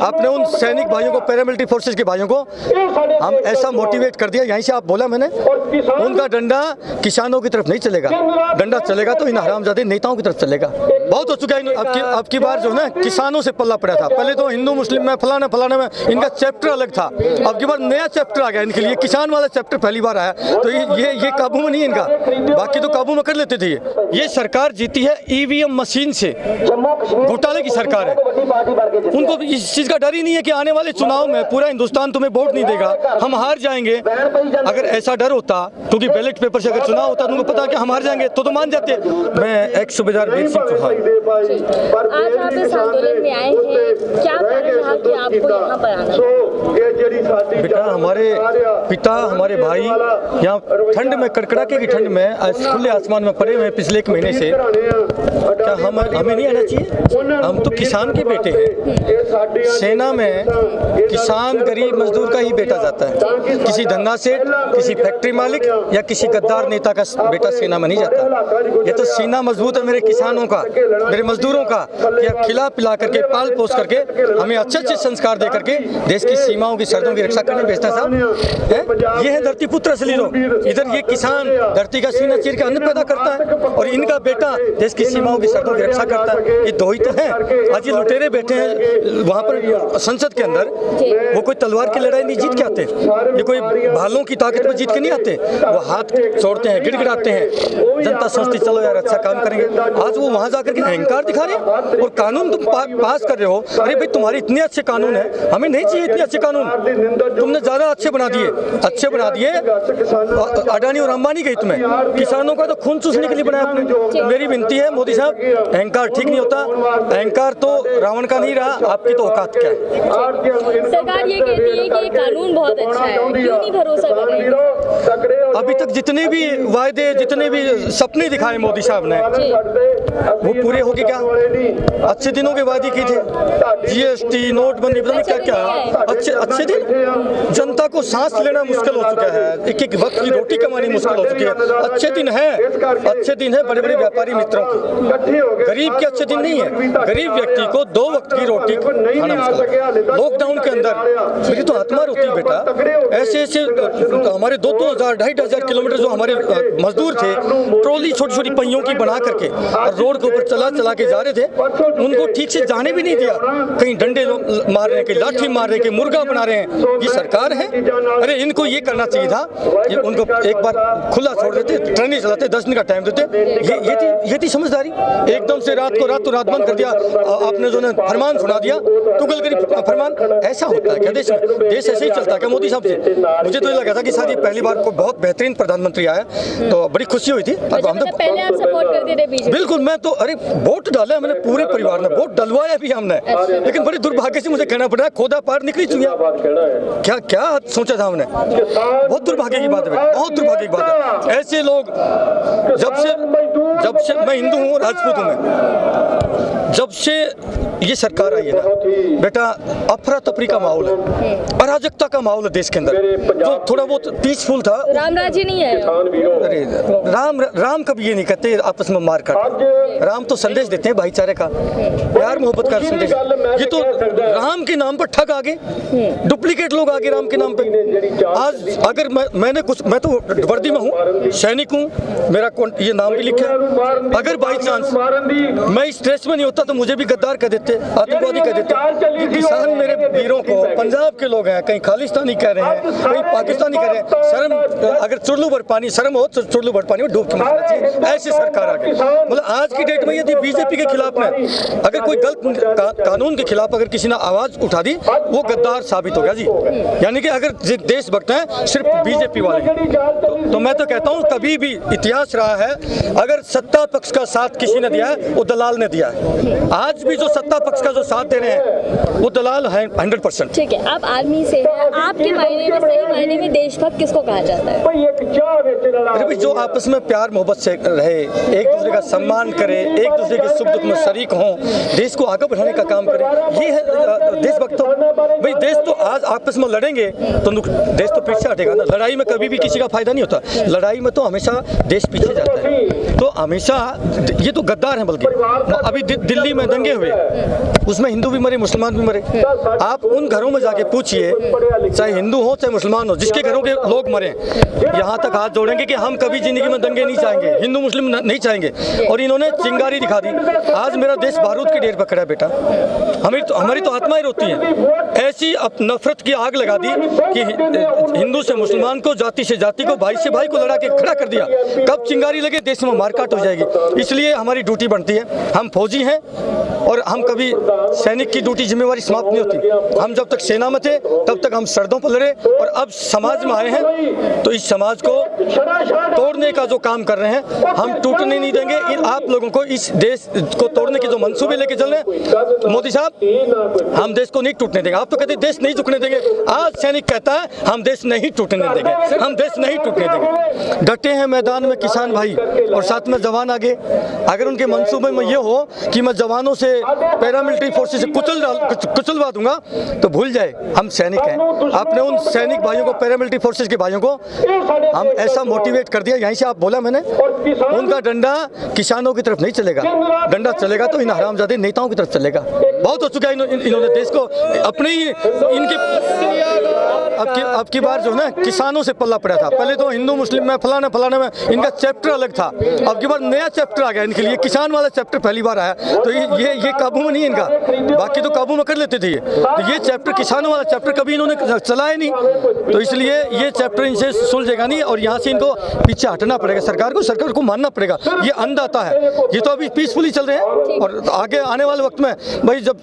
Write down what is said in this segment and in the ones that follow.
आपने उन सैनिक भाइयों को, पैरामिलिट्री फोर्सेज के भाइयों को हम ऐसा मोटिवेट कर दिया, यहीं से आप बोला मैंने, उनका डंडा किसानों की तरफ नहीं चलेगा, डंडा चलेगा तो इन हरामजादे नेताओं की तरफ चलेगा। बहुत हो चुका है अब की बार जो है ना, किसानों से पल्ला पड़ा था। पहले तो हिंदू मुस्लिम में फलाना फलाना में इनका चैप्टर अलग था, अब की बार नया चैप्टर आ गया इनके लिए, किसान वाला चैप्टर पहली बार आया। तो ये काबू में नहीं है इनका, बाकी तो काबू में कर लेते थे। ये सरकार जीती है ईवीएम मशीन से, घोटाले की सरकार है। उनको इस चीज का डर ही नहीं है कि आने वाले चुनाव में पूरा हिंदुस्तान तुम्हें वोट नहीं देगा, हम हार जाएंगे। अगर ऐसा डर होता, क्योंकि बैलेट पेपर से अगर चुनाव होता तो उनको पता कि हम हार जाएंगे तो मान जाते। मैं एक्स सूबेदार वीर सिंह चौहान। आज आप इस आंदोलन में आए हैं, क्या कारण रहा कि आपको यहाँ पर आना? बेटा, हमारे पिता, हमारे भाई यहाँ ठंड में, कड़कड़ाके की ठंड में खुले आसमान में पड़े हुए पिछले 1 महीने से। क्या हमें नहीं आना चाहिए? हम तो किसान के बेटे हैं। सेना में किसान गरीब मजदूर का ही बेटा जाता है, किसी धंधा सेठ, किसी फैक्ट्री मालिक या किसी गद्दार नेता का बेटा सेना में नहीं जाता। ये तो सीना मजबूत है मेरे किसानों का, मेरे मजदूरों का, कि खिला पिला करके, पाल पोस करके, हमें अच्छे अच्छे संस्कार दे करके देश की सीमाओं की, सरहदों की रक्षा करने भेजता साहब है। ये है धरती पुत्र असली लोग। इधर ये किसान धरती का सीना चीर के अन्न पैदा करता है और इनका बेटा देश की सीमाओं की, सरहदों की रक्षा करता है। ये दो ही तो है। आज ये लुटेरे बैठे हैं वहाँ पर संसद के अंदर, वो कोई तलवार की लड़ाई नहीं जीत के आते, ये कोई भालों की ताकत पर जीत के नहीं आते। वो हाथ छोड़ते हैं, गिड़गिड़ाते हैं, जनता सोचती चलो यार अच्छा काम करेंगे। आज वो वहाँ जाकर के अहंकार दिखा रहे हैं और कानून तुम पास कर रहे हो। अरे भाई, तुम्हारे इतने अच्छे कानून है, हमें नहीं चाहिए इतने अच्छे कानून, तुमने ज्यादा अच्छे बना दिए, अच्छे बना दिए। अडानी और अंबानी गई तुम्हें, किसानों का तो खून चूसने के लिए बनाया आपने। मेरी विनती है मोदी साहब, अहंकार ठीक नहीं होता, अहंकार तो रावण का नहीं रहा, आपकी तो औकात क्या है। सरकार ये कहती है कि ये कानून बहुत अच्छा है, क्यों नहीं भरोसा कर रहे? अभी तक जितने भी वायदे, जितने भी सपने दिखाए मोदी साहब ने, वो पूरे हो गए क्या? अच्छे दिनों के वादे की थे, जीएसटी, नोटबंदी, पता नहीं क्या क्या अच्छे दिन। जनता को सांस लेना मुश्किल हो चुका है, एक एक वक्त की रोटी कमानी मुश्किल हो चुकी है। अच्छे दिन है, अच्छे दिन है बड़े बड़े व्यापारी मित्रों की, गरीब के अच्छे दिन नहीं है। गरीब व्यक्ति को 2 वक्त की रोटी खाना मुश्किल है। लॉकडाउन के अंदर मेरी तो आत्मा रोती है बेटा। ऐसे ऐसे हमारे 2,000 2,500 किलोमीटर जो हमारे मजदूर थे, ट्रॉली छोटी छोटी पहियों की बना करके और रोड के ऊपर चला के जा रहे थे, उनको ठीक से जाने भी नहीं दिया। कहीं डंडे मार रहे हैं, कहीं लाठी मार रहे हैं, कहीं मुर्गा बना रहे हैं। ये सरकार है? अरे इनको ये करना चाहिए था, उनको एक बार खुला छोड़ देते, ट्रेनें चलाते, 10 दिन का टाइम देते। ये थी समझदारी। एकदम से रात को रात बंद कर दिया आपने, जो फरमान सुना दिया, तुगलकरी फरमान। ऐसा होता है क्या देश में? देश ऐसे ही चलता है क्या मोदी साहब से? मुझे तो ये लगा था कि शायद ये पहली बार को बहुत बेहतरीन प्रधानमंत्री आया, तो बड़ी खुशी हुई थी। हम तो पहले आप सपोर्ट करते थे बीजेपी? बिल्कुल, मैं तो अरे वोट डाला मैंने, पूरे परिवार ने वोट डलवाया भी हमने। लेकिन बड़ी दुर्भाग्य से मुझे कहना पड़ रहा है, खोदा पार निकली चुकी है। क्या सोचा था हमने? बहुत दुर्भाग्य की बात है, बहुत दुर्भाग्य की बात है। ऐसे लोग, जब से मैं हिंदू हूँ, राजपूत हूँ मैं, जब से ये सरकार आई है ना बेटा, अफरा तफरी का माहौल है, अराजकता का माहौल है देश के अंदर। जो थोड़ा बहुत पीसफुल था, राम राज्य नहीं है। अरे राम कभी ये नहीं कहते आपस में मार काट। राम तो संदेश देते हैं भाईचारे का, प्यार मोहब्बत का संदेश। ये तो राम के नाम पर ठग आगे, डुप्लीकेट लोग आगे राम के नाम पे। आज अगर मैं तो वर्दी में हूँ, सैनिक हूँ, मेरा ये नाम भी लिखा है। अगर बाई चांस मैं इस ड्रेस में नहीं होता तो मुझे भी गद्दार कह देते, आतंकवादी कह देते। किसान मेरे वीरों को, पंजाब के लोग हैं, कहीं खालिस्तानी कह रहे हैं, कहीं पाकिस्तानी कह रहे हैं। शर्म, अगर चुरलू भर पानी शर्म हो तो चुरलू भर पानी में डूब के मरना चाहिए। ऐसी सरकार आ गई। मतलब आज की डेट में यदि बीजेपी के खिलाफ में अगर कोई गलत कानून के खिलाफ अगर किसी ने आवाज उठा दी, वो गद्दार साबित हो गया जी। यानी कि अगर देशभक्त हैं सिर्फ बीजेपी वाले, तो मैं तो कहता हूँ कभी भी इतिहास रहा है, अगर सत्ता पक्ष का साथ किसी ने दिया है वो दलाल ने दिया है। आज भी जो सत्ता पक्ष का जो साथ दे रहे हैं वो दलाल है 100%। ठीक है, आप आर्मी से हैं, आपके मायने में, सही मायने में देशभक्त किसको कहा जाता है? अरे भाई, जो आपस में प्यार मोहब्बत से रहे, एक दूसरे का सम्मान करें, एक दूसरे के सुख दुख में शरीक हों, देश को आगे बढ़ाने का काम करें, ये है देशभक्त। भाई देश तो आज आपस में लड़ेंगे तो देश तो पीछे हटेगा ना। लड़ाई में कभी भी किसी का फायदा नहीं होता, लड़ाई में तो हमेशा देश पीछे जाता है। तो हमेशा ये तो गद्दार हैं। बल्कि अभी दिल्ली में दंगे हुए, उसमें हिंदू भी मरे, मुसलमान भी मरे। आप उन घरों में जाके पूछिए, चाहे हिंदू हो चाहे मुसलमान हो, जिसके घरों के लोग मरे, यहाँ तक हाथ जोड़ेंगे कि हम कभी जिंदगी में दंगे नहीं चाहेंगे, हिंदू मुस्लिम नहीं चाहेंगे। और इन्होंने चिंगारी दिखा दी। आज मेरा देश बारूद के ढेर पर खड़ा है बेटा, हमारी तो आत्माएं रोती हैं। ऐसी नफरत की आग लगा दी कि हिंदू से मुसलमान को, जाति से जाति को, भाई से भाई को लड़ा के खड़ा कर दिया। कब चिंगारी लगे देश में मारकाट हो जाएगी। इसलिए हमारी ड्यूटी बनती है, हम फौजी हैं और हम कभी सैनिक की ड्यूटी जिम्मेवारी समाप्त नहीं होती। हम जब तक सेना में थे तब तक हम सरहदों पर लड़े, और अब समाज में आए हैं तो इस समाज को तोड़ने का जो काम कर रहे हैं हम टूटने नहीं देंगे। आप लोगों को इस देश को तोड़ने के जो मंसूबे लेके चल रहे हैं मोदी साहब, हम देश को नहीं टूटने देंगे। आप तो कहते देश नहीं झुकने देंगे, आज सैनिक कहता है हम देश नहीं टूटने देंगे, हम देश नहीं टूटने देंगे। डटे हैं मैदान में किसान भाई और साथ में जवान आगे। अगर उनके मंसूबे में ये हो कि मैं जवानों से, पैरामिलिट्री फोर्सेस से कुचलवा दूंगा तो भूल जाए, हम सैनिक हैं। आपने उन सैनिक भाइयों को, पैरामिलिट्री फोर्सेस के भाइयों को हम ऐसा मोटिवेट कर दिया, यहीं से आप बोला मैंने, उनका डंडा किसानों की तरफ नहीं चलेगा, डंडा चलेगा तो इन हरामजादे नेताओं की तरफ चलेगा। बहुत हो चुका है इन्होंने देश को अपने ही इनके अब की बार जो है ना किसानों से पल्ला पड़ा था। पहले तो हिंदू मुस्लिम में फलाने में इनका चैप्टर अलग था, अब की बार नया चैप्टर आ गया इनके लिए, किसान वाला चैप्टर पहली बार आया। तो ये काबू में नहीं है इनका, बाकी तो काबू में कर लेते थे। तो ये चैप्टर, किसानों वाला चैप्टर कभी इन्होंने चलाया नहीं, तो इसलिए ये चैप्टर इनसे सुलझेगा नहीं और यहाँ से इनको पीछे हटना पड़ेगा। सरकार को मानना पड़ेगा, ये अन्नदाता है। ये तो अभी पीसफुली चल रहे हैं और आगे आने वाले वक्त में भाई, जब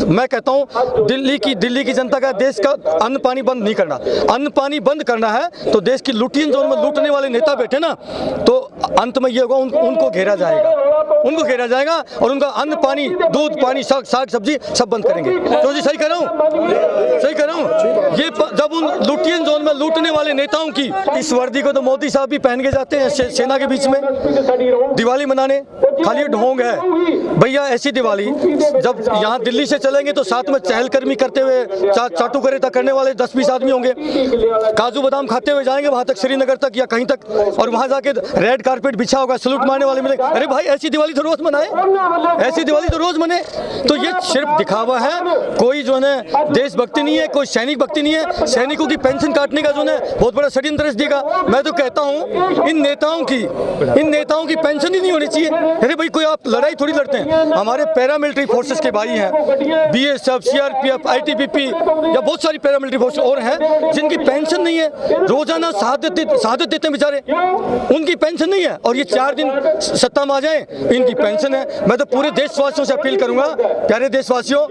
मैं कहता हूँ दिल्ली की जनता का, देश का अन्न पानी बंद नहीं करना, अन्न पानी बंद करना है तो देश की लुटियन जोन में लूटने वाले नेता बैठे ना, तो अंत में ये होगा उनको घेरा जाएगा और उनका अन्न पानी, दूध पानी, साग सब्जी सब बंद करेंगे। तो जी सही कर रहा हूँ ये जब उन लुटियन जोन में लूटने वाले नेताओं की, इस वर्दी को तो मोदी साहब भी पहन के जाते हैं सेना के बीच में दिवाली मनाने, खाली ढोंग है भैया। ऐसी दिवाली जब यहाँ दिल्ली से चलेंगे तो साथ में चहलकदमी करते हुए चाटू करेता करने वाले 10-20 आदमी होंगे, काजू बादाम खाते हुए जाएंगे वहां तक, श्रीनगर तक या कहीं तक, और वहां जाके रेड कारपेट बिछा होगा, सलूट मारने वाले मिलेंगे। अरे भाई ऐसी दिवाली तो रोज मनाए, ऐसी दिवाली तो रोज मने। तो ये सिर्फ दिखावा है, कोई जो है देशभक्ति नहीं है, कोई सैनिक भक्ति नहीं है। सैनिकों की पेंशन काटने का जो है बहुत बड़ा षड्यंत्र देगा। मैं तो कहता हूँ इन नेताओं की पेंशन ही नहीं होनी चाहिए। अरे भाई कोई आप लड़ाई थोड़ी लड़ते हैं, हमारे पैरामिलिट्री फोर्सेस के भाई हैं, BSF, CRPF, ITBP या बहुत सारी पैरामिलिट्री फोर्स और हैं जिनकी पेंशन नहीं है, रोजाना शहादत देते हैं बेचारे, उनकी पेंशन नहीं है। और ये 4 दिन सत्ता में आ जाए इनकी पेंशन है। मैं तो पूरे देशवासियों से अपील करूंगा, प्यारे देशवासियों,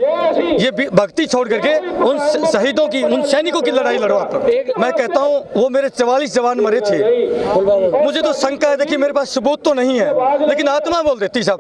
ये भक्ति छोड़ करके उन शहीदों की, उन सैनिकों की लड़ाई लड़ो आप। मैं कहता हूँ वो मेरे 44 जवान मरे थे, मुझे तो शंका है, देखिए मेरे पास सबूत तो नहीं है लेकिन आत्मा बोल देती साहब,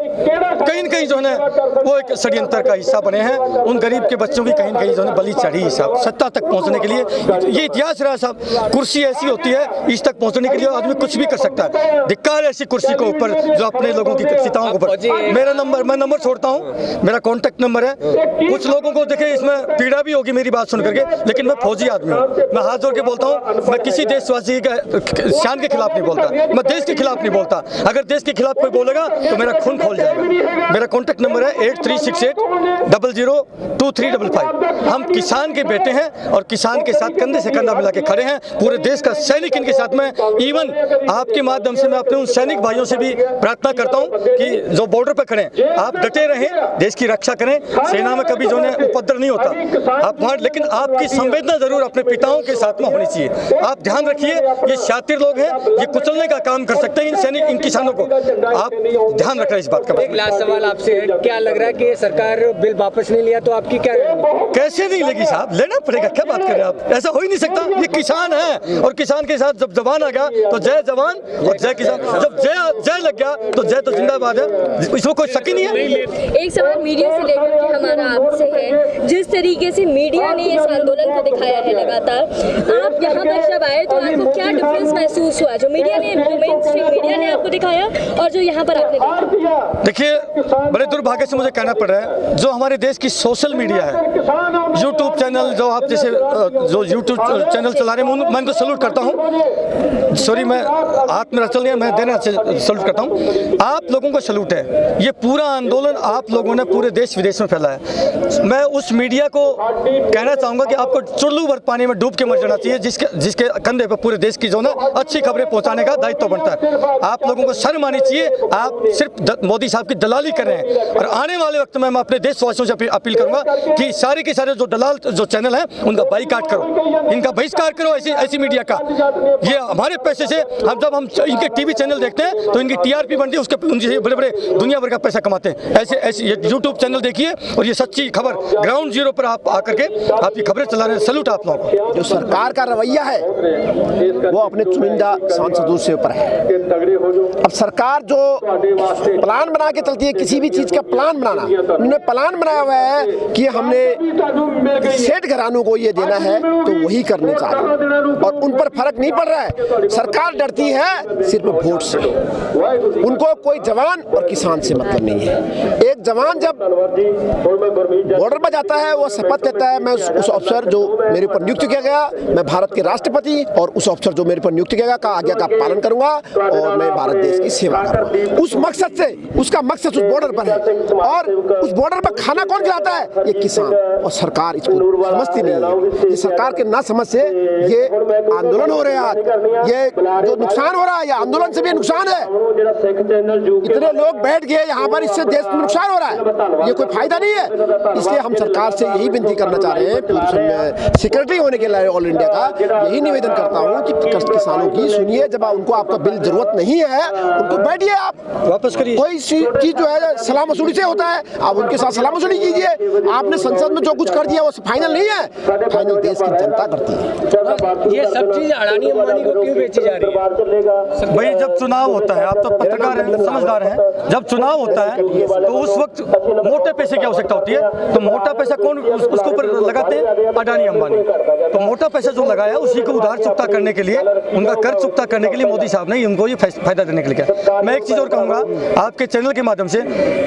कहीं न कहीं जो है वो एक षड्यंत्र का हिस्सा बने हैं। उन गरीब के बच्चों की कहीं न कहीं जो है बलि चढ़ी साहब, सत्ता तक पहुंचने के लिए। ये इतिहास रहा साहब, कुर्सी ऐसी होती है, इस तक पहुंचने के लिए आदमी कुछ भी कर सकता है। धिक्कार ऐसी कुर्सी को ऊपर जो अपने लोगों की चिताओं के ऊपर। मेरा नंबर, मैं नंबर छोड़ता हूँ, मेरा कॉन्टैक्ट नंबर है। कुछ लोगों को देखे इसमें पीड़ा भी होगी मेरी बात सुन करके, लेकिन मैं फौजी आदमी हूँ, मैं हाथ जोड़ के बोलता हूँ, मैं किसी देशवासी के शान के खिलाफ नहीं बोलता, मैं देश के खिलाफ नहीं बोलता। अगर देश के खिलाफ कोई बोलेगा तो मेरा खून खोल जाएगा। मेरा कॉन्टैक्ट नंबर है 8368002355। हम किसान के बेटे हैं और किसान के साथ कंधे से कंधा मिला के खड़े हैं। पूरे देश का सैनिक इनके साथ में। इवन आपके माध्यम से मैं अपने उन सैनिक भाइयों से भी प्रार्थना करता हूं कि जो बॉर्डर पर खड़े हैं, आप डटे रहें, देश की रक्षा करें। सेना में कभी जो है उपद्रव नहीं होता आप वहाँ, लेकिन आपकी संवेदना जरूर अपने पिताओं के साथ में होनी चाहिए। आप ध्यान रखिए, ये शातिर लोग हैं, ये कुचलने का काम कर सकते हैं इन सैनिक, इन किसानों को। आप ध्यान रखना इस बात का। एक लास्ट सवाल आपसे, क्या लग रहा है कि सरकार बिल वापस नहीं लिया तो आपकी क्या? कैसे नहीं लेगी साहब, लेना पड़ेगा। क्या बात करें आप, ऐसा हो ही नहीं सकता। ये किसान है और किसान के साथ जब जवान आ गया तो जय जवान और जय किसान। जब जय लग गया तो जय तो जिंदाबाद है, इसमें कोई शक ही नहीं है। एक सवाल मीडिया से लेकर के हमारा आपसे है, जिस तरीके से मीडिया ने इस आंदोलन को दिखाया है लगातार, आप यहाँ पर जब आए तो आपको क्या डिफरेंस महसूस हुआ, जो मीडिया ने, जो मेन स्ट्रीम मीडिया ने आपको दिखाया और जो यहाँ पर आपने देखा? देखिए, बड़े दुर्भाग्य से मुझे कहना पड़ रहा है, जो हमारे देश की सोशल मीडिया है, यूट्यूब चैनल, जो आप जैसे जो यूट्यूब चैनल चला रहे हैं, मैं इनको सल्यूट करता हूँ। सॉरी, मैं हाथ में चल गया, मैं देना सल्यूट करता हूँ। आप लोगों को सल्यूट है। ये पूरा आंदोलन आप लोगों ने पूरे देश विदेश में फैला है। मैं उस मीडिया को कहना चाहूँगा कि आपको चुल्लू भर पानी में डूब के मर जाना चाहिए, जिसके कंधे पर पूरे देश की जो ना अच्छी खबरें पहुँचाने का दायित्व बनता है। आप लोगों को शर्म आनी चाहिए। आप सिर्फ मोदी साहब की दलाली कर रहे हैं, और आने वाले वक्त में मैं अपने देशवासियों से अपील करूँगा कि सारे के सारे जो दलाल जो चैनल हैं उनका बाईकाट करो, इनका बहिष्कार करो, ऐसी मीडिया का। ये हमारे पैसे से जब हम इनके टीवी चैनल देखते हैं तो इनकी टीआरपी बनती है, उसके उनसे बड़े बड़े दुनिया भर का पैसा कमाते हैं। ऐसे यूट्यूब चैनल देखिए, और ये सच्ची खबर ग्राउंड जीरो पर आप आकर के आपकी खबरें चला रहे हैं। सल्यूट आप लोगों को। जो सरकार का रवैया है वो अपने चुनिंदा सांसदों से ऊपर है। अब सरकार जो प्लान बना के चलती है, किसी भी चीज का प्लान बनाना, उन्होंने प्लान बनाया हुआ है कि हमने सेठ घरानों को ये देना है तो वही करने चाहिए, और उन पर फर्क नहीं पड़ रहा है। सरकार डरती है सिर्फ वोट से, उनको कोई जवान और किसान से मतलब नहीं है। एक जवान जब बॉर्डर पर जाता है वो शपथ लेता है, मैं उस अफसर जो मेरे ऊपर नियुक्त किया गया, मैं भारत के राष्ट्रपति और उस अफसर जो मेरे ऊपर नियुक्त किया गया का आज्ञा का पालन करूंगा और मैं भारत देश की सेवा करूंगा। उस मकसद से, उसका मकसद उस बॉर्डर पर है, और उस बॉर्डर पर खाना कौन खिलाता है? ये किसान। और सरकार इसको समझती नहीं है। ये सरकार के ना समझ से ये आंदोलन हो रहे हैं। आज ये जो नुकसान हो रहा है, ये आंदोलन से भी नुकसान है। इतने लोग बैठ गए यहाँ पर, इससे देश में नुकसान हो रहा है, ये कोई फायदा नहीं है। इसलिए हम सरकार से यही विनती करना चाह रहे हैं, सेक्रेटरी होने के लिए ऑल इंडिया का यही निवेदन करता हूँ कि किसानों की सुनिए। जब उनको आपका बिल जरूरत नहीं है, उनको बैठिए, आप वापस करिए। कोई चीज जो है सलाम वसूली से होता है, आप उनके साथ सलाम वसूली कीजिए। आपने संसद में जो कुछ कर दिया वो फाइनल नहीं है, फाइनल देश की जनता करती है। ये सब चीज अडानी अंबानी को क्यों बेची जा रही है? भाई, जब चुनाव होता है, आप तो पत्रकार हैं, समझदार हैं, जब चुनाव होता है तो उस वक्त मोटे पैसे की आवश्यकता होती है। तो मोटा पैसा कौन उसके ऊपर लगाते हैं? अडानी अंबानी। तो मोटा पैसा जो लगाया उसी को उधार चुकता करने के लिए, उनका कर्ज चुकता करने के लिए मोदी साहब ने उनको ये फायदा देने के लिए किया। मैं एक चीज और कहूंगा, आपके चैनल के माध्यम से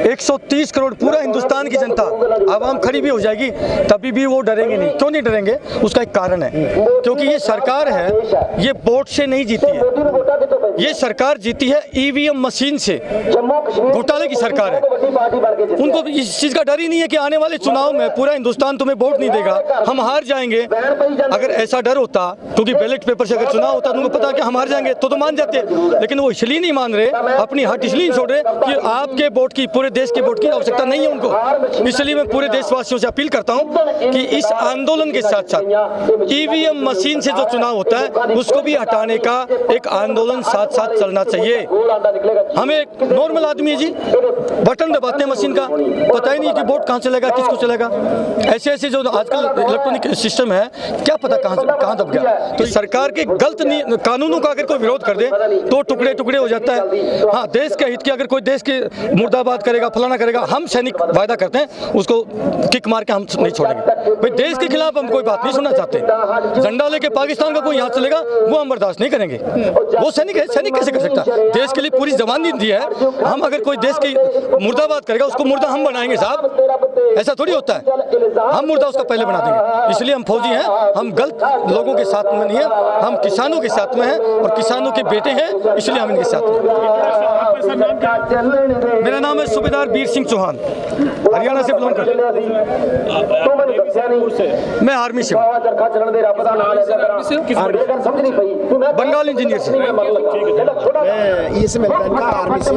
130 करोड़ पूरा हिंदुस्तान की जनता आवाम खड़ी भी हो जाएगी, तभी भी वो डरेंगे नहीं। क्यों नहीं डरेंगे? उसका एक कारण है, क्योंकि ये सरकार है, ये वोट से नहीं जीती है, ये सरकार जीती है ईवीएम मशीन से। घोटाले की सरकार है, उनको इस चीज का डर ही नहीं है कि आने वाले चुनाव में पूरा हिंदुस्तान तुम्हें वोट नहीं देगा, हम हार जाएंगे। अगर ऐसा डर होता, क्योंकि बैलेट पेपर से अगर चुनाव होता तो उनको पता कि हम हार जाएंगे तो मान जाते, लेकिन वो इसलिए नहीं मान रहे, अपनी हट इसलिए नहीं छोड़ रहे कि आपके वोट की, पूरे देश के वोट की आवश्यकता नहीं है उनको। इसलिए मैं पूरे देशवासियों से अपील करता हूं कि इस आंदोलन के साथ साथ ईवीएम मशीन से जो चुनाव होता है उसको भी हटाने का एक आंदोलन साथ साथ चलना चाहिए। हमें एक नॉर्मल आदमी है जी, बटन दबाते हैं मशीन का, पता ही नहीं कि वोट कहाँ चलेगा, किसको चलेगा। ऐसे ऐसे जो आजकल इलेक्ट्रॉनिक सिस्टम है, क्या पता कहाँ दब गया। तो सरकार के गलत कानूनों का अगर कोई विरोध कर दे तो टुकड़े टुकड़े हो जाता है। हाँ, देश के हित की अगर कोई देश के मुर्दाबाद करेगा, फलाना करेगा, हम सैनिक वायदा करते हैं, उसको किक मार के हम नहीं छोड़ेंगे। भाई, देश के खिलाफ हम कोई बात नहीं सुनना चाहते। झंडा लेके पाकिस्तान का कोई यहाँ चलेगा, वो हम बर्दाश्त नहीं करेंगे। वो सैनिक है, सैनिक कैसे कर सकता? देश के लिए पूरी जवानी दी है। हम अगर कोई देश की मुर्दाबाद करेगा, उसको मुर्दा हम बनाएंगे साहब, ऐसा थोड़ी होता है। हम मुर्दा उसका पहले बना देंगे। इसलिए हम फौजी हैं, हम गलत लोगों के साथ में नहीं है, हम किसानों के साथ में हैं और किसानों के बेटे हैं, इसलिए हम इनके साथ हैं। मेरा नाम है सूबेदार वीर सिंह चौहान, हरियाणा से बिलोंग करता हूं। मैं आर्मी से हूँ, बंगाल इंजीनियर से। मैं ये से आर्मी से